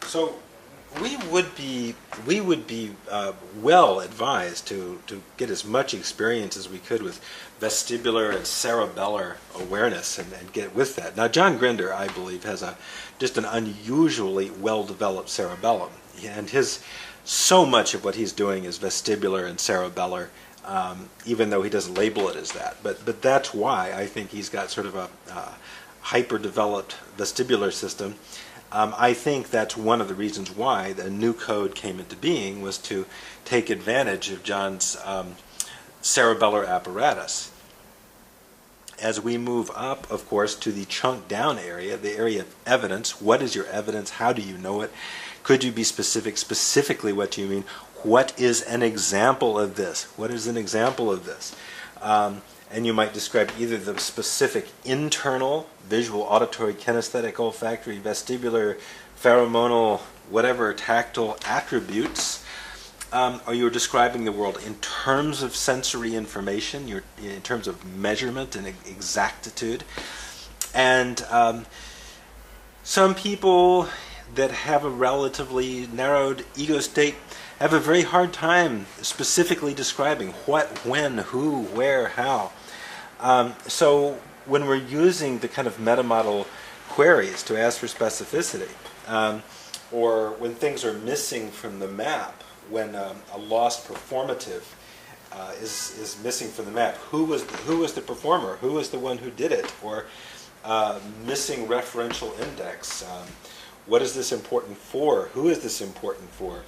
So we would be well advised to get as much experience as we could with vestibular and cerebellar awareness and get with that. Now, John Grinder, I believe, has just an unusually well-developed cerebellum, and so much of what he's doing is vestibular and cerebellar, even though he doesn't label it as that. But that's why I think he's got sort of a hyper-developed vestibular system. I think that's one of the reasons why the new code came into being, was to take advantage of John's cerebellar apparatus. As we move up, of course, to the chunk down area, the area of evidence, what is your evidence? How do you know it? Could you be specific? Specifically, what do you mean? What is an example of this? What is an example of this? And you might describe either the specific internal, visual, auditory, kinesthetic, olfactory, vestibular, pheromonal, whatever tactile attributes, or you're describing the world in terms of sensory information, in terms of measurement and exactitude. And some people that have a relatively narrowed ego state have a very hard time specifically describing what, when, who, where, how. So when we're using the kind of meta-model queries to ask for specificity, or when things are missing from the map, when a lost performative is missing from the map, who was the performer? Who was the one who did it? Or missing referential index. What is this important for? Who is this important for?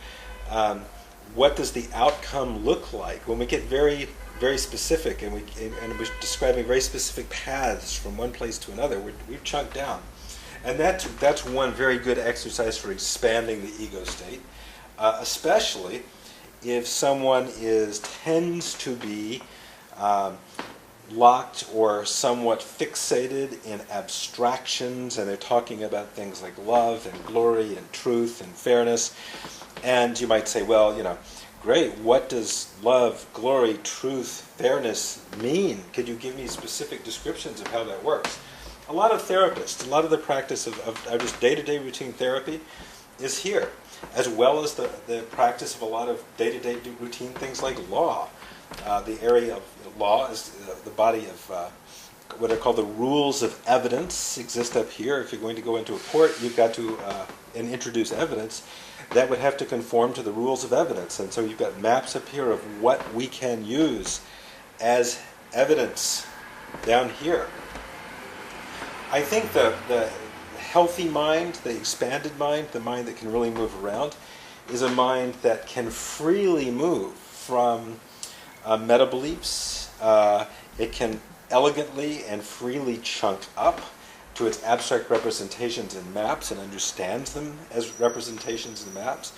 What does the outcome look like? When we get very, very specific and we're describing very specific paths from one place to another, we've chunked down. And that's one very good exercise for expanding the ego state, especially if someone tends to be locked or somewhat fixated in abstractions, and they're talking about things like love and glory and truth and fairness. And you might say, well, great, what does love, glory, truth, fairness mean? Could you give me specific descriptions of how that works? A lot of therapists, a lot of the practice of just day-to-day routine therapy is here, as well as the practice of a lot of day-to-day routine things like law. The area of law is the body of what are called the rules of evidence exist up here. If you're going to go into a court, you've got to and introduce evidence that would have to conform to the rules of evidence. And so you've got maps up here of what we can use as evidence down here. I think the healthy mind, the expanded mind, the mind that can really move around, is a mind that can freely move from meta-beliefs. It can elegantly and freely chunk up to its abstract representations and maps and understands them as representations and maps.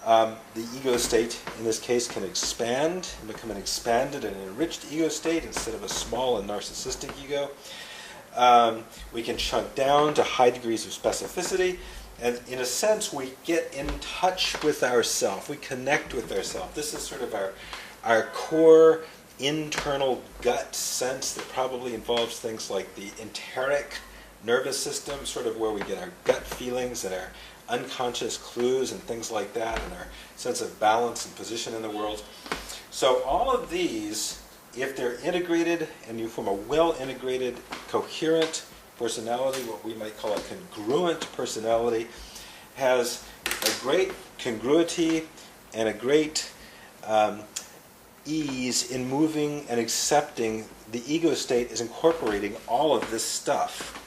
The ego state, in this case, can expand and become an expanded and enriched ego state instead of a small and narcissistic ego. We can chunk down to high degrees of specificity, and in a sense, we get in touch with ourself. We connect with ourself. This is sort of our core internal gut sense that probably involves things like the enteric nervous system, sort of where we get our gut feelings and our unconscious clues and things like that, and our sense of balance and position in the world. So all of these, if they're integrated and you form a well-integrated, coherent personality, what we might call a congruent personality, has a great congruity and a great ease in moving and accepting. The ego state is incorporating all of this stuff.